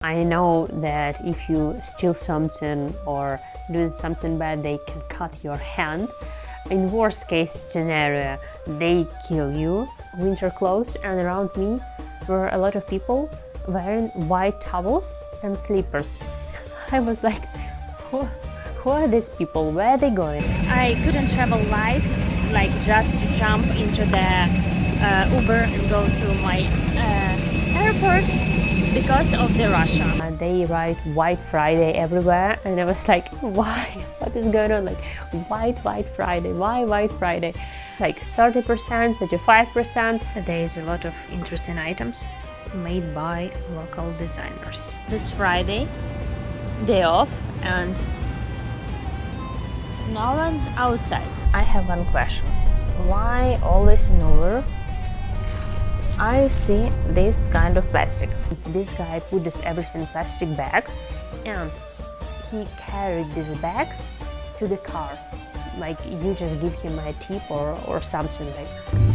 I know that if you steal something or do something bad, they can cut your hand. In worst case scenario, they kill you. Winter clothes, and around me were a lot of people wearing white towels and slippers. I was like, who are these people? Where are they going? I couldn't travel light, like just to jump into the Uber and go to my airport because of the Russia. They write White Friday everywhere, and I was like, why? What is going on? Like, White Friday, why White Friday? Like 30%, 35%. There is a lot of interesting items made by local designers. It's Friday, day off, and no one outside. I have one question. Why always in Uber I see this kind of plastic? This guy put this everything plastic bag, and he carried this bag to the car. Like, you just give him a tip or something like.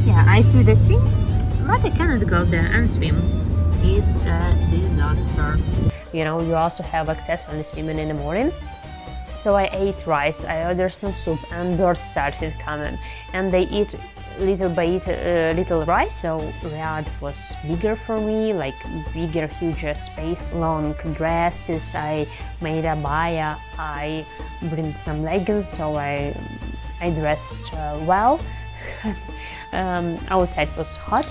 Yeah, I see the sea, but I cannot go there and swim. It's a disaster. You know, you also have access only swimming in the morning. So I ate rice, I ordered some soup, and birds started coming, and they eat little by little rice. So Riyadh was bigger for me, like bigger, huger space, long dresses. I made a baya. I bring some leggings, so I dressed well. Outside was hot.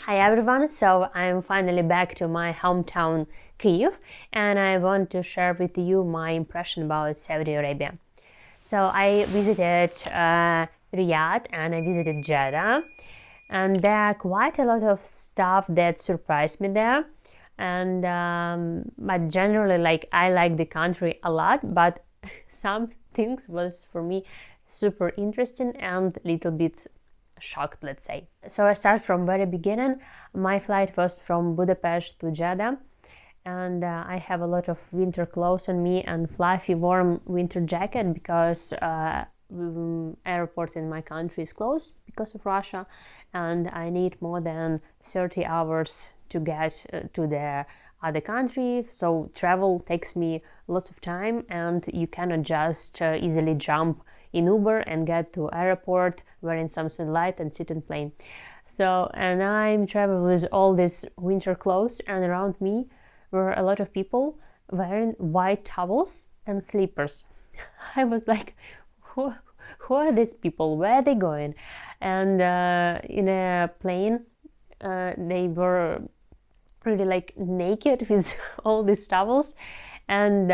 Hi everyone, so I'm finally back to my hometown Kyiv, and I want to share with you my impression about Saudi Arabia. So I visited Riyadh and I visited Jeddah, and there are quite a lot of stuff that surprised me there. And but generally, like, I like the country a lot, but some things was for me super interesting and a little bit shocked, let's say. So I start from very beginning. My flight was from Budapest to Jeddah, and I have a lot of winter clothes on me and fluffy warm winter jacket because airport in my country is closed because of Russia, and I need more than 30 hours to get to the other country. So travel takes me lots of time, and you cannot just easily jump in Uber and get to airport wearing something light and sit in plane. So, and I'm traveling with all these winter clothes, and around me were a lot of people wearing white towels and slippers. I was like, who are these people? Where are they going? And in a plane, they were really like naked with all these towels, and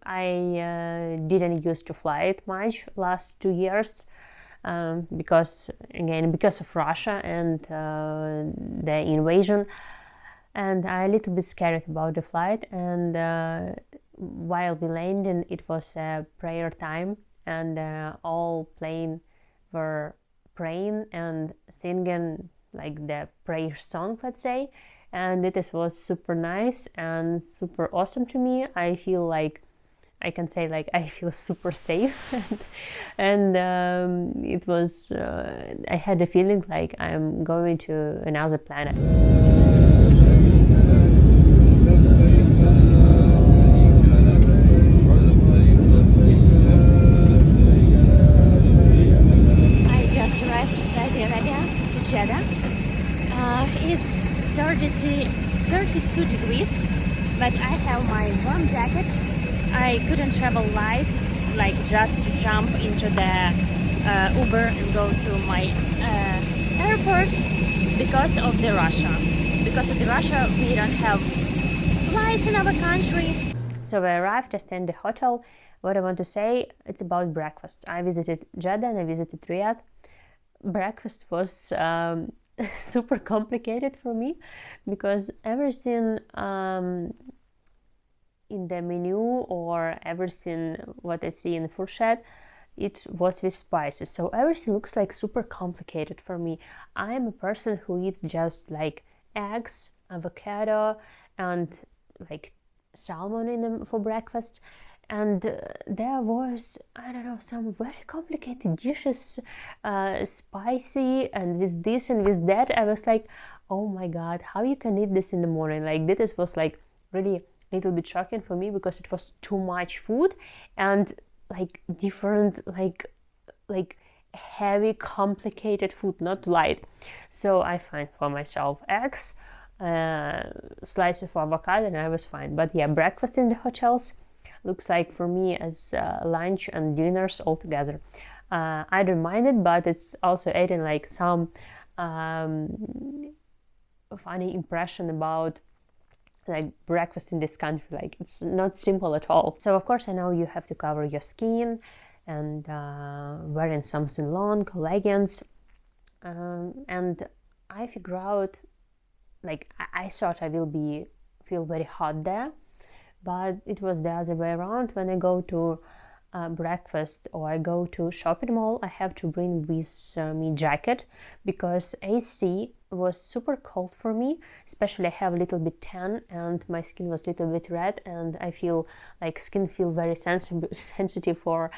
I didn't used to fly it much last 2 years because of Russia and the invasion, and I a little bit scared about the flight. And while we landing, it was a prayer time, and all plane were praying and singing like the prayer song, let's say, and it was super nice and super awesome to me. I feel like I can say like I feel super safe, and it was I had a feeling like I'm going to another planet. I just arrived to Saudi Arabia, Jeddah. It's 32 degrees, but I have my warm jacket. I couldn't travel light, like just to jump into the Uber and go to my airport because of the Russia. Because of the Russia, we don't have flights in our country. So we arrived, I stayed in the hotel. What I want to say, it's about breakfast. I visited Jeddah and I visited Riyadh. Breakfast was super complicated for me because everything in the menu or everything what I see in the fourchette, it was with spices. So everything looks like super complicated for me. I am a person who eats just like eggs, avocado, and like salmon for breakfast. and there was, I don't know, some very complicated dishes, spicy, and with this and with that. I was like, oh my god, how you can eat this in the morning? Like, this was like really a little bit shocking for me, because it was too much food, and like different, like heavy, complicated food, not light. So I find for myself eggs, slice of avocado, and I was fine. But yeah, breakfast in the hotels looks like for me as lunch and dinners all together. I don't mind it, but it's also adding like some funny impression about like breakfast in this country. Like, it's not simple at all. So of course I know you have to cover your skin, and wearing something long, leggings, and I figure out, like, I thought I will feel very hot there, but it was the other way around. When I go to breakfast or I go to shopping mall, I have to bring with me jacket, because AC was super cold for me, especially I have a little bit tan and my skin was a little bit red, and I feel like skin feel very sensitive for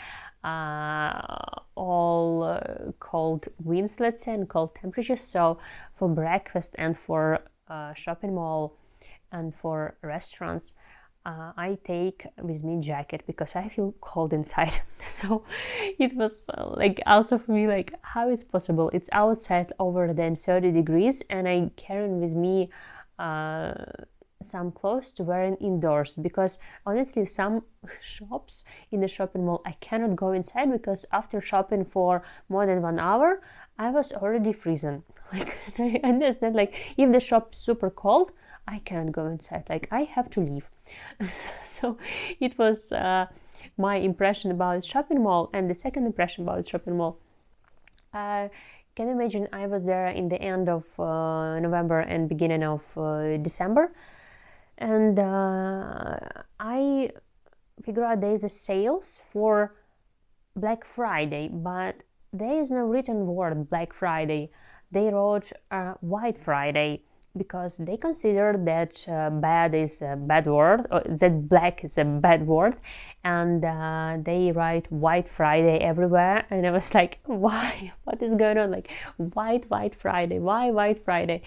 all cold winds, let's say, and cold temperatures. So for breakfast and for shopping mall and for restaurants, I take with me jacket, because I feel cold inside. So it was like also for me, like, how it's possible? It's outside over than 30 degrees, and I carry with me some clothes to wear indoors, because honestly some shops in the shopping mall I cannot go inside, because after shopping for more than 1 hour I was already freezing. Like, I understand, like, if the shop's super cold, I cannot go inside, like, I have to leave. So it was my impression about shopping mall. And the second impression about shopping mall, can you imagine, I was there in the end of November and beginning of December, and I figure out there is a sales for Black Friday, but there is no written word Black Friday. They wrote White Friday, because they consider that bad is a bad word, or that black is a bad word, and they write White Friday everywhere. And I was like, why? What is going on? Like, White Friday? Why White Friday?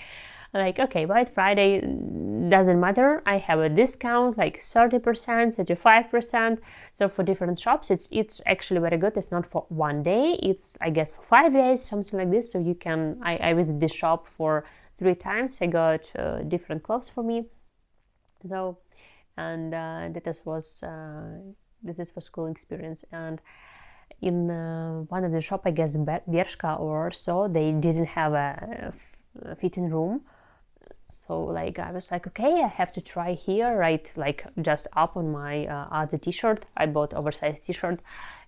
Like, okay, White Friday doesn't matter. I have a discount, like 30%, 35%. So for different shops, it's actually very good. It's not for one day. It's, I guess, for 5 days, something like this. So you can, I visit this shop for 3 times. I got different clothes for me. So, and that was cool experience. And in one of the shop, I guess Bershka or so, they didn't have a fitting room. So like I was like, okay, I have to try here, right? Like just up on my other t-shirt. I bought oversized t-shirt,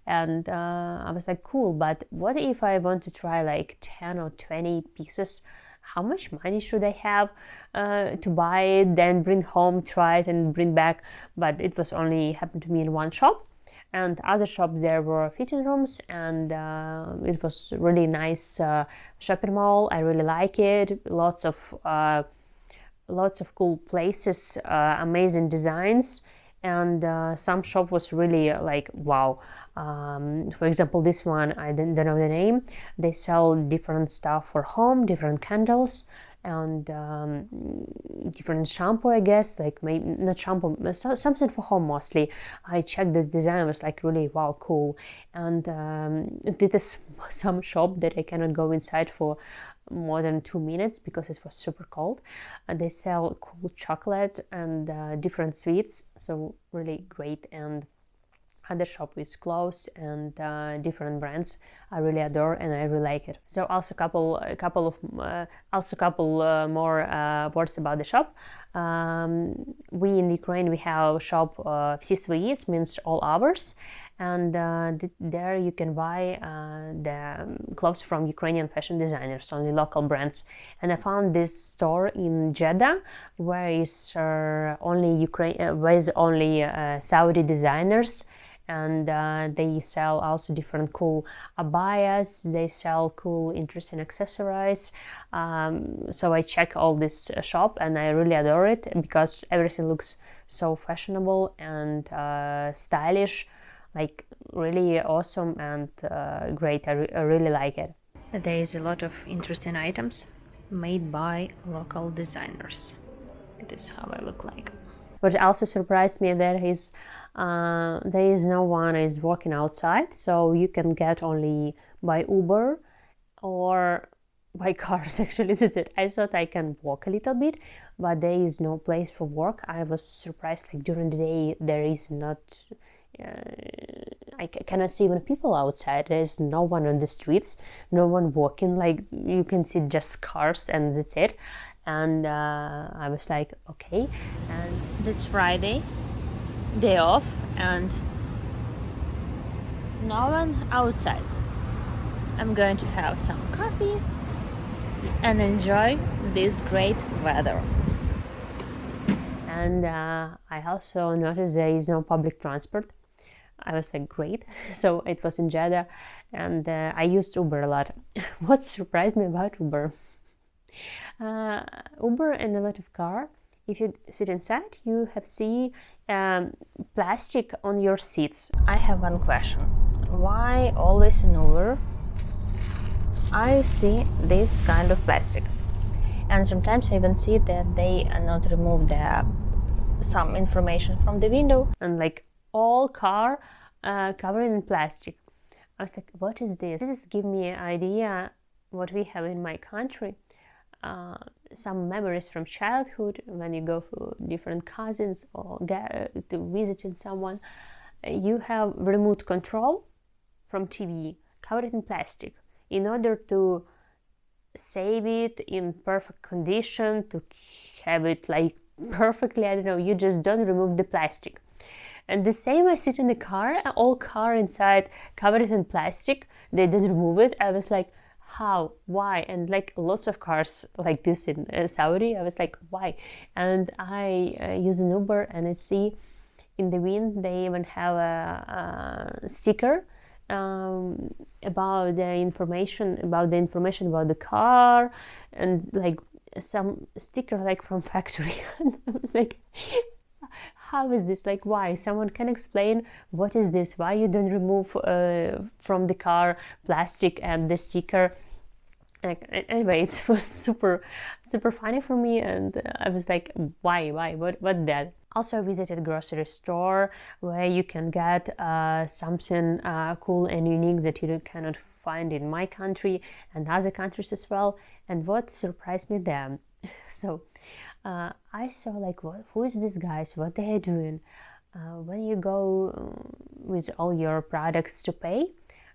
and I was like, cool, but what if I want to try like 10 or 20 pieces? How much money should I have to buy it, then bring home, try it, and bring back? But it was only happened to me in one shop, and other shops there were fitting rooms, and it was really nice shopping mall. I really like it. Lots of cool places, amazing designs, and some shop was really like wow. For example, this one, I don't know the name. They sell different stuff for home, different candles, and different shampoo, I guess, like maybe not shampoo, something for home mostly. I checked the design, was like really wow, cool. And this is some shop that I cannot go inside for more than 2 minutes because it was super cold. They sell cool chocolate and different sweets, so really great. And other shop with clothes and different brands I really adore, and I really like it. So also a couple more words about the shop. We in Ukraine, we have a shop всі it means all hours, and there you can buy the clothes from Ukrainian fashion designers, only local brands. And I found this store in Jeddah where is only Saudi designers and they sell also different cool abayas. They sell cool, interesting accessories. So I check all this shop, and I really adore it because everything looks so fashionable and stylish, like really awesome and great. I really like it. There is a lot of interesting items made by local designers. This is how I look like. What also surprised me there is no one is working outside, so you can get only by Uber or by cars. Actually, this is it. I thought I can walk a little bit, but there is no place for work. I was surprised, like during the day there is not. I cannot see even people outside. There's no one on the streets, no one walking. Like you can see just cars, and that's it. And I was like, okay. And it's Friday, day off, and no one outside. I'm going to have some coffee and enjoy this great weather. And I also noticed there is no public transport. I was like, great. So it was in Jeddah, and I used Uber a lot. What surprised me about Uber? Uber and a lot of car, if you sit inside, you have plastic on your seats. I have one question. Why always in Uber I see this kind of plastic? And sometimes I even see that they not remove some information from the window, and like all car covered in plastic. I was like, what is this? This give me an idea what we have in my country. Some memories from childhood when you go for different cousins or to visiting someone. You have remote control from TV covered in plastic in order to save it in perfect condition, to have it like perfectly, I don't know, you just don't remove the plastic. And the same, I sit in the car, all car inside covered in plastic, they didn't remove it. I was like, how, why? And like lots of cars like this in Saudi. I was like, why? And I use an Uber, and I see in the wind they even have a sticker about the information about the car, and like some sticker like from factory. And I was like, how is this? Like, why? Someone can explain what is this? Why you don't remove from the car plastic and the sticker? Like, anyway, it was super funny for me, and I was like, why? What that? Also, I visited a grocery store where you can get something cool and unique that you cannot find in my country and other countries as well. And what surprised me there? So I saw like, who is this guys? What they are doing? When you go with all your products to pay,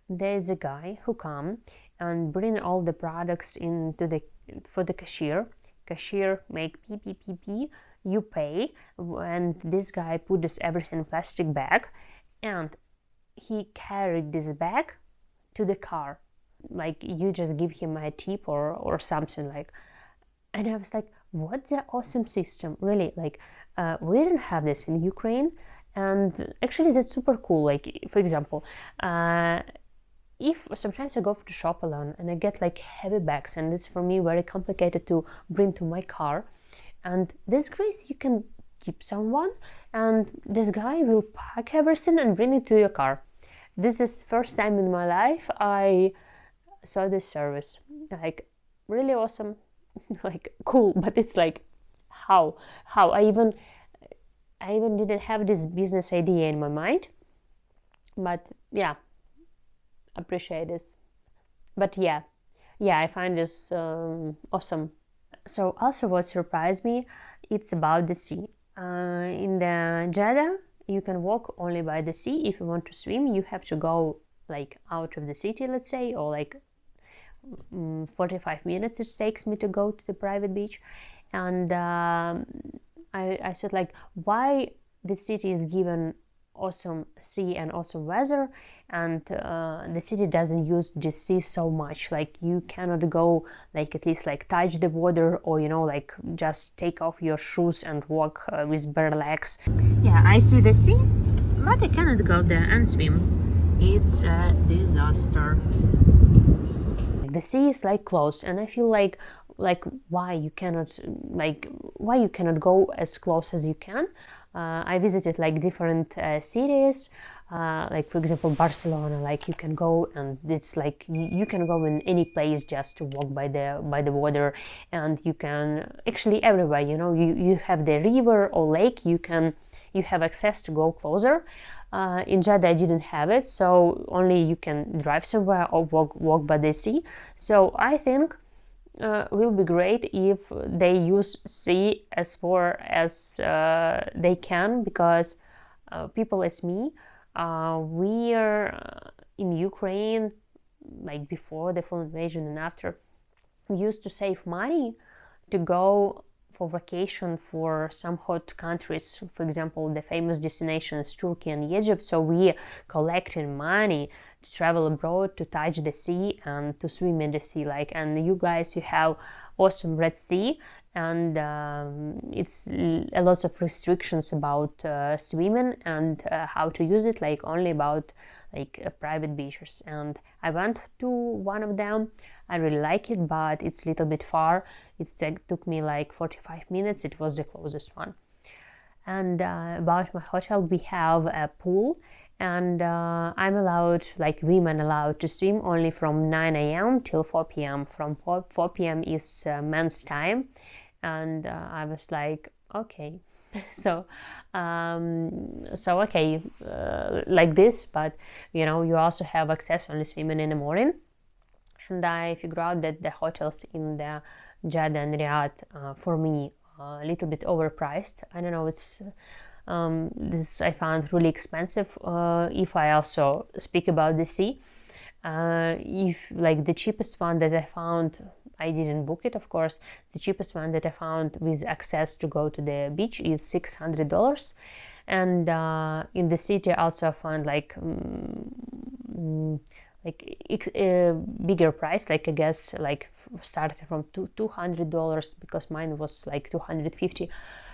there is a guy who come and bring all the products for the cashier. Cashier make pee. You pay, and this guy put this everything in plastic bag, and he carried this bag to the car. Like you just give him a tip or something like. And I was like, what the awesome system, really. Like we didn't have this in Ukraine, and actually that's super cool. Like for example, if sometimes I go to shop alone and I get like heavy bags, and it's for me very complicated to bring to my car, and this grace you can tip someone, and this guy will pack everything and bring it to your car. This is first time in my life I saw this service. Like really awesome. Like cool, but it's like how I even didn't have this business idea in my mind, but yeah, appreciate this. But yeah, I find this awesome. So also what surprised me, it's about the sea. In the Jeddah you can walk only by the sea. If you want to swim, you have to go like out of the city, let's say, or like 45 minutes it takes me to go to the private beach. And I thought like, why the city is given awesome sea and awesome weather, and the city doesn't use the sea so much. Like you cannot go like at least like touch the water, or like just take off your shoes and walk with bare legs. Yeah, I see the sea, but I cannot go there and swim. It's a disaster. The sea is like close, and I feel like why you cannot go as close as you can. I visited like different cities, like for example Barcelona. Like you can go, and it's like you can go in any place just to walk by the water, and you can actually everywhere. You have the river or lake. You have access to go closer. In Jeddah, I didn't have it, so only you can drive somewhere or walk by the sea. So I think will be great if they use sea as far as they can, because people as me, we are in Ukraine, like before the full invasion and after, we used to save money to go for vacation for some hot countries. For example, the famous destinations Turkey and Egypt. So we collected money to travel abroad, to touch the sea and to swim in the sea. And you guys, you have awesome Red Sea, and it's a lot of restrictions about swimming and how to use it, like only about private beaches. And I went to one of them. I really like it, but it's a little bit far. It took me like 45 minutes. It was the closest one. And about my hotel, we have a pool, and I'm allowed, like women allowed to swim only from 9 a.m. till 4 p.m. From 4 p.m. is men's time. And I was like, okay. So okay, like this, but you also have access only swimming in the morning. And I figured out that the hotels in the Jeddah and Riyadh, for me, a little bit overpriced. I don't know, it's this I found really expensive. If I also speak about the sea, if like the cheapest one that I found, I didn't book it, of course. The cheapest one that I found with access to go to the beach is $600. And in the city, I also found bigger price, like I guess started from $200, because mine was like $250.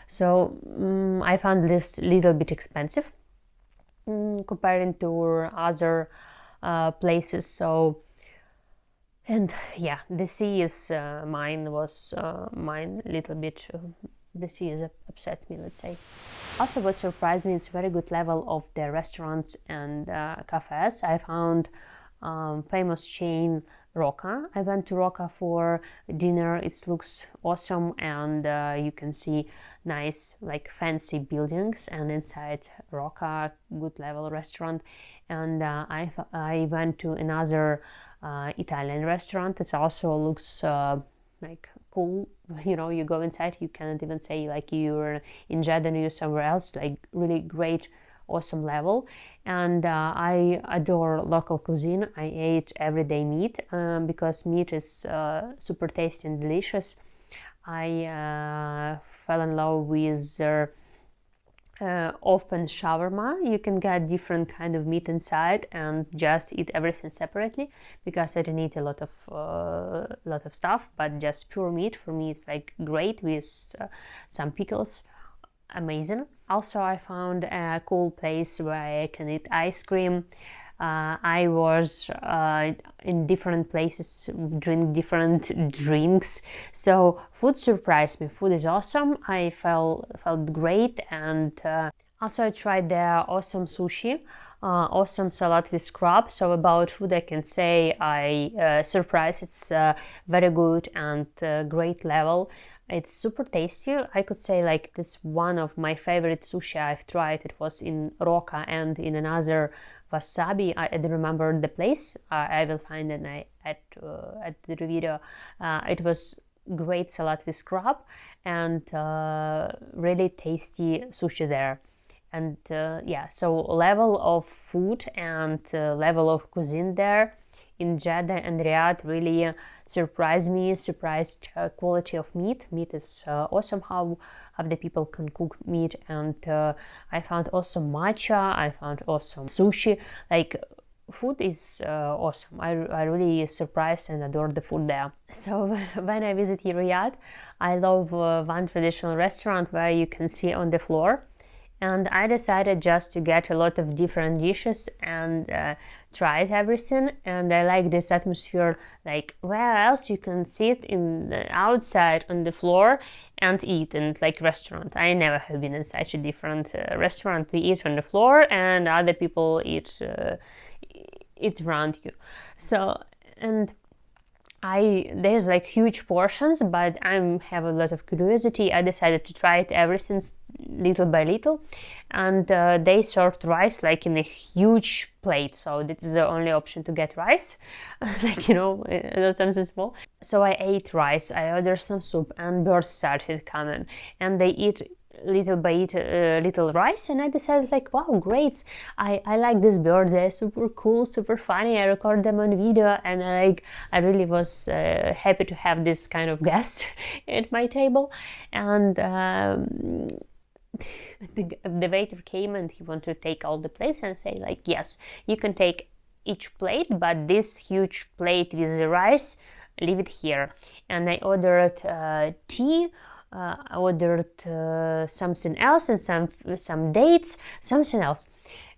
So I found this little bit expensive comparing to other places. So, and yeah, the sea is mine little bit. The sea is upset me, let's say. Also, what surprised me is very good level of the restaurants and cafes. I found famous chain Roca. I went to Roca for dinner. It looks awesome, and you can see nice, like fancy buildings, and inside Roca, good level restaurant. And I went to another Italian restaurant. It also looks like cool. You go inside, you cannot even say like you're in Jeddah and you're somewhere else. Like really great, awesome level. And I adore local cuisine. I ate everyday meat because meat is super tasty and delicious. I fell in love with open shawarma. You can get different kind of meat inside and just eat everything separately, because I didn't eat a lot of stuff, but just pure meat. For me, it's like great with some pickles. Amazing. Also, I found a cool place where I can eat ice cream. I was in different places, drink different drinks. So food surprised me. Food is awesome. I felt great, and also I tried their awesome sushi, awesome salad with crab. So about food, I can say I surprised. It's very good and great level. It's super tasty. I could say like this one of my favorite sushi I've tried. It was in Roca and in another Wasabi. I don't remember the place. I will find it at the video. It was great salad with crab and really tasty sushi there. And yeah, so level of food and level of cuisine there in Jeddah and Riyadh really surprised me, surprised quality of meat. Meat is awesome, how the people can cook meat. And I found awesome matcha, I found awesome sushi. Like food is awesome. I really surprised and adored the food there. So when I visited Riyadh, I love one traditional restaurant where you can see on the floor, and I decided just to get a lot of different dishes and tried everything. And I like this atmosphere, like where else you can sit in the outside on the floor and eat in like restaurant. I never have been in such a different restaurant. We eat on the floor and other people eat around you. So, and there's like huge portions, but I have a lot of curiosity. I decided to try it everything little by little, and they served rice like in a huge plate. So this is the only option to get rice, like something small. So I ate rice. I ordered some soup, and birds started coming, and they eat little by little rice, and I decided like, wow, great, I like these birds, they're super cool, super funny. I record them on video, and I really was happy to have this kind of guest at my table. And the waiter came and he wanted to take all the plates and say like, yes, you can take each plate, but this huge plate with the rice, leave it here. And I ordered tea. I ordered something else and some dates, something else.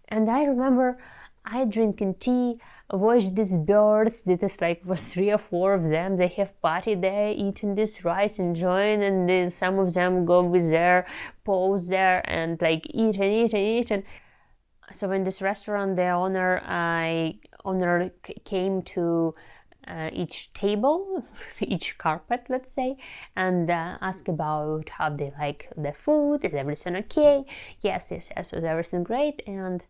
And I remember I drinking tea, watched these birds. This like was 3 or 4 of them. They have party there, eating this rice, enjoying, and then some of them go with their paws there and like eat and eat and eat. And so in this restaurant, the owner came to each table, each carpet, let's say, and ask about how they like the food. Is everything okay? Yes, was everything great? And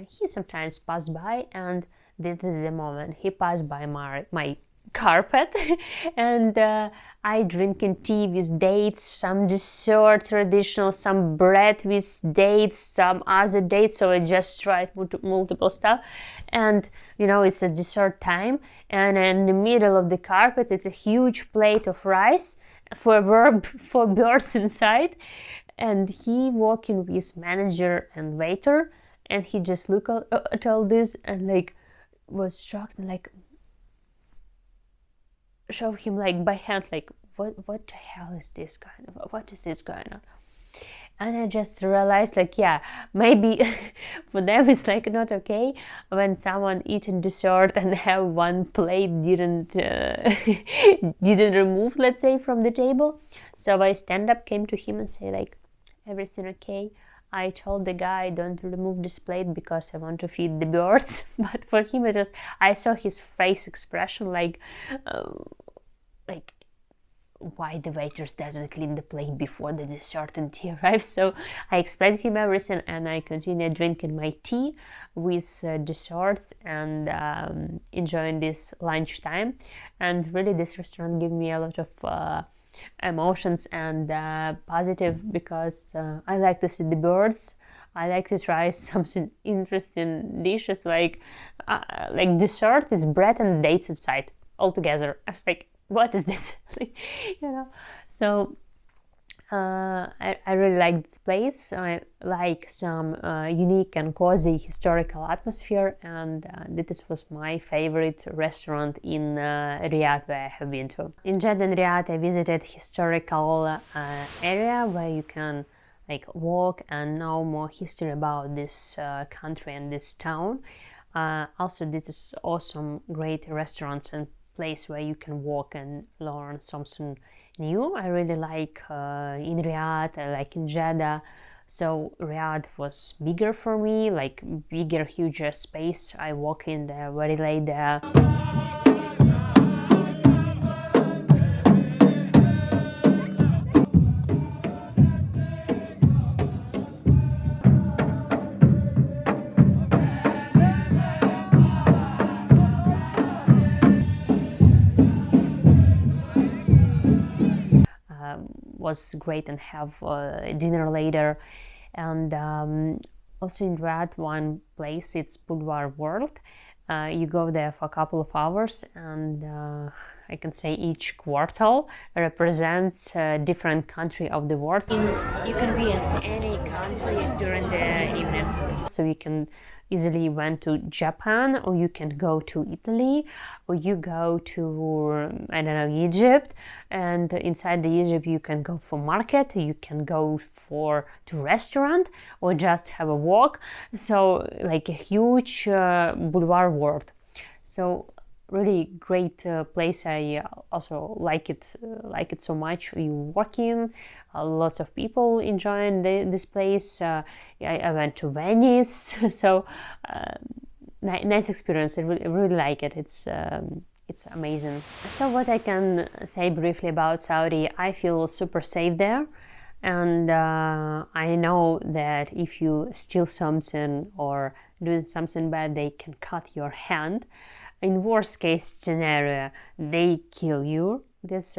he sometimes passed by, and this is the moment he passed by my carpet, and I drinking tea with dates, some dessert traditional, some bread with dates, some other dates. So I just tried multiple stuff, and it's a dessert time, and in the middle of the carpet it's a huge plate of rice for birds inside, and he walking with manager and waiter, and he just looked at all this and like was shocked and like show him like by hand like what the hell is this going on? What is this going on? And I just realized like, yeah, maybe for them it's like not okay when someone eating dessert and have one plate didn't remove, let's say, from the table. So I stand up, came to him and say like, everything okay? I told the guy don't remove this plate because I want to feed the birds. But for him it was, I saw his face expression like why the waiters doesn't clean the plate before the dessert and tea arrives. So I explained him everything, and I continued drinking my tea with desserts and enjoying this lunchtime. And really this restaurant gave me a lot of emotions and positive, because I like to see the birds. I like to try something interesting dishes, like dessert is bread and dates inside all together. I was like, what is this? So I really like the place. I like some unique and cozy historical atmosphere, and this was my favorite restaurant in Riyadh where I have been to. In Jeddah and Riyadh, I visited historical area where you can walk and know more history about this country and this town. Also, this is awesome, great restaurants and place where you can walk and learn something new. I really like in Riyadh, I like in Jeddah. So Riyadh was bigger for me, like bigger, huger space. I walk in there very late there. Was great, and have dinner later. And also in Riyadh, one place, it's Boulevard World. You go there for a couple of hours, and I can say each quarter represents a different country of the world. You can be in any country during the evening, so you can easily went to Japan, or you can go to Italy, or you go to, I don't know, Egypt, and inside the Egypt you can go for market, you can go to restaurant, or just have a walk. So like a huge boulevard world. So really great place. I also like it so much. You walk in, lots of people enjoying this place. I went to Venice, so nice experience. I really like it. It's amazing. So what I can say briefly about Saudi, I feel super safe there. And I know that if you steal something or doing something bad, they can cut your hand. In worst case scenario, they kill you. There's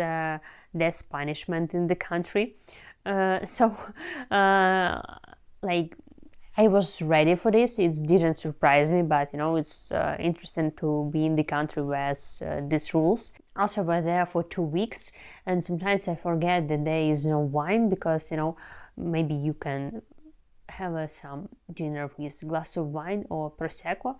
punishment in the country. Like, I was ready for this. It didn't surprise me, but it's interesting to be in the country with these rules. Also, we're there for 2 weeks, and sometimes I forget that there is no wine because maybe you can have some dinner with a glass of wine or prosecco.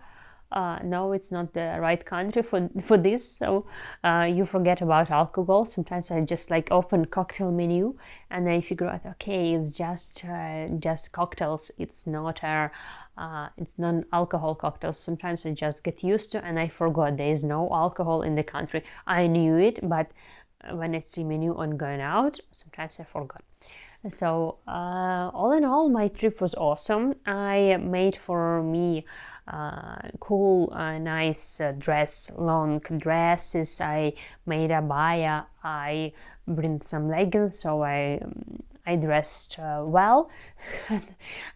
No, it's not the right country for this, so you forget about alcohol. Sometimes I just like open cocktail menu and I figure out, okay, it's just cocktails. It's not it's non-alcohol cocktails. Sometimes I just get used to, and I forgot there is no alcohol in the country. I knew it, but when I see menu on going out, sometimes I forgot. So all in all, my trip was awesome. I made for me cool, nice dress, long dresses. I made a baya. I bring some leggings, so I dressed well.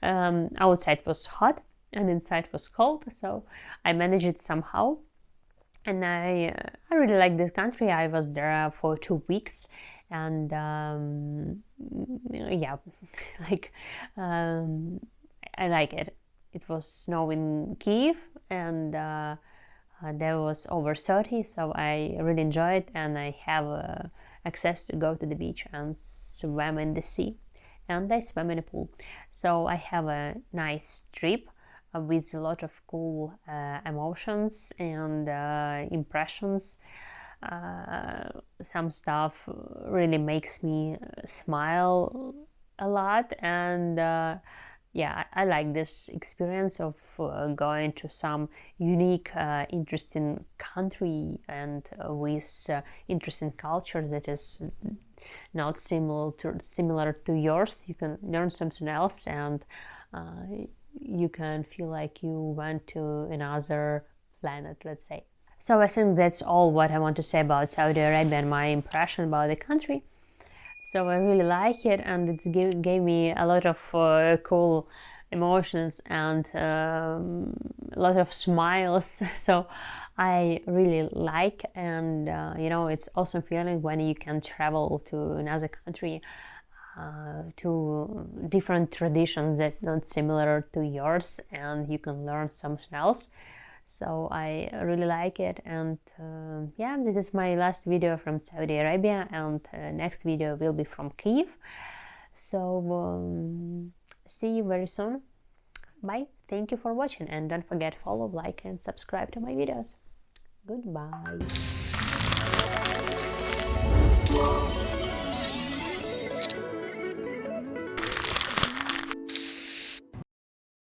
Outside was hot and inside was cold, so I managed it somehow. And I really like this country. I was there for 2 weeks, and yeah, like I like it. It was snow in Kiev, and there was over 30, so I really enjoyed it, and I have access to go to the beach and swim in the sea, and I swim in a pool. So I have a nice trip with a lot of cool emotions and impressions. Some stuff really makes me smile a lot, and yeah, I like this experience of going to some unique, interesting country and with interesting culture that is not similar to yours. You can learn something else, and you can feel like you went to another planet, let's say. So I think that's all what I want to say about Saudi Arabia and my impression about the country. So I really like it, and it gave me a lot of cool emotions and a lot of smiles. So I really like, and it's awesome feeling when you can travel to another country, to different traditions that are not similar to yours, and you can learn something else. So I really like it, and yeah, this is my last video from Saudi Arabia, and next video will be from Kyiv. So see you very soon. Bye. Thank you for watching, and don't forget follow, like, and subscribe to my videos. Goodbye.